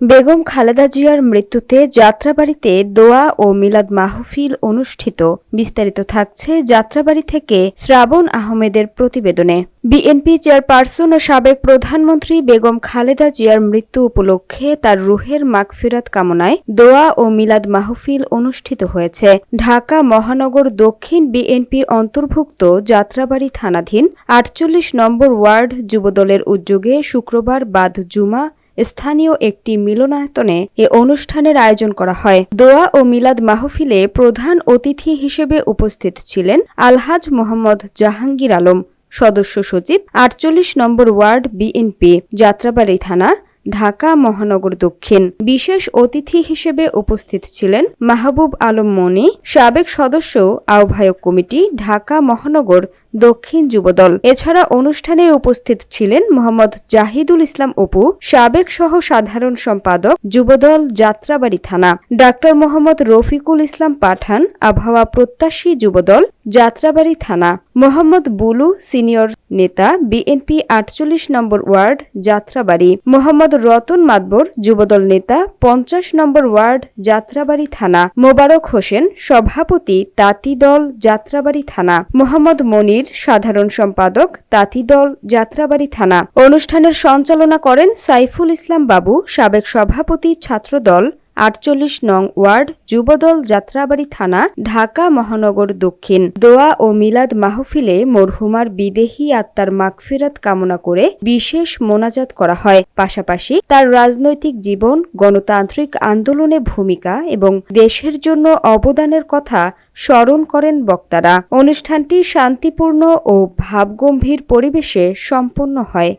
বেগম খালেদা জিয়ার মৃত্যুতে যাত্রাবাড়িতে দোয়া ও মিলাদ মাহফিল অনুষ্ঠিত। বিস্তারিত থাকছে যাত্রাবাড়ি থেকে শ্রাবণ আহমেদের প্রতিবেদনে। বিএনপি চেয়ারপারসন ও সাবেক প্রধানমন্ত্রী বেগম খালেদা জিয়ার মৃত্যু উপলক্ষে তার রুহের মাগফিরাত কামনায় দোয়া ও মিলাদ মাহফিল অনুষ্ঠিত হয়েছে। ঢাকা মহানগর দক্ষিণ বিএনপির অন্তর্ভুক্ত যাত্রাবাড়ি থানাধীন ৪৮ নম্বর ওয়ার্ড যুবদলের উদ্যোগে শুক্রবার বাদ জুমা স্থানীয় একটি মিলনায়তনে এ অনুষ্ঠানের আয়োজন করা হয়। দোয়া ও মিলাদ মাহফিলে প্রধান অতিথি হিসেবে উপস্থিত ছিলেন আলহাজ মোহাম্মদ জাহাঙ্গীর আলম, সদস্য সচিব, ৪৮ নম্বর ওয়ার্ড বিএনপি, যাত্রাবাড়ি থানা, ঢাকা মহানগর দক্ষিণ। বিশেষ অতিথি হিসেবে উপস্থিত ছিলেন মাহবুব আলম মনি, সাবেক সদস্য, আহ্বায়ক কমিটি, ঢাকা মহানগর দক্ষিণ যুবদল। এছাড়া অনুষ্ঠানে উপস্থিত ছিলেন মোহাম্মদ জাহিদুল ইসলাম অপু, সাবেক সহ সাধারণ সম্পাদক, যুবদল, যাত্রাবাড়ি থানা, ডাক্তার মোহাম্মদ রফিকুল ইসলাম পাঠান, আবহাওয়া প্রত্যাশী, যুবদল, যাত্রাবাড়ি থানা, মোহাম্মদ বুলু, সিনিয়র নেতা, বিএনপি ৪৮ নম্বর ওয়ার্ড, যাত্রাবাড়ি, মোহাম্মদ রতন মাদবর, যুবদল নেতা, ৫০ নম্বর ওয়ার্ড, যাত্রাবাড়ি থানা, মোবারক হোসেন, সভাপতি, তাঁতি দল, যাত্রাবাড়ি থানা, মোহাম্মদ মনির, সাধারণ সম্পাদক, তাঁতি দল, যাত্রাবাড়ি থানা। অনুষ্ঠানের সঞ্চালনা করেন সাইফুল ইসলাম বাবু, সাবেক সভাপতি, ছাত্রদল, ৪৮ নং ওয়ার্ড, যুবদল, যাত্রাবাড়ি থানা, ঢাকা মহানগর দক্ষিণ। দোয়া ও মিলাদ মাহফিলে মরহুমার বিদেহী আত্মার মাগফিরাত কামনা করে বিশেষ মোনাজাত করা হয়। পাশাপাশি তার রাজনৈতিক জীবন, গণতান্ত্রিক আন্দোলনে ভূমিকা এবং দেশের জন্য অবদানের কথা স্মরণ করেন বক্তারা। অনুষ্ঠানটি শান্তিপূর্ণ ও ভাবগম্ভীর পরিবেশে সম্পন্ন হয়।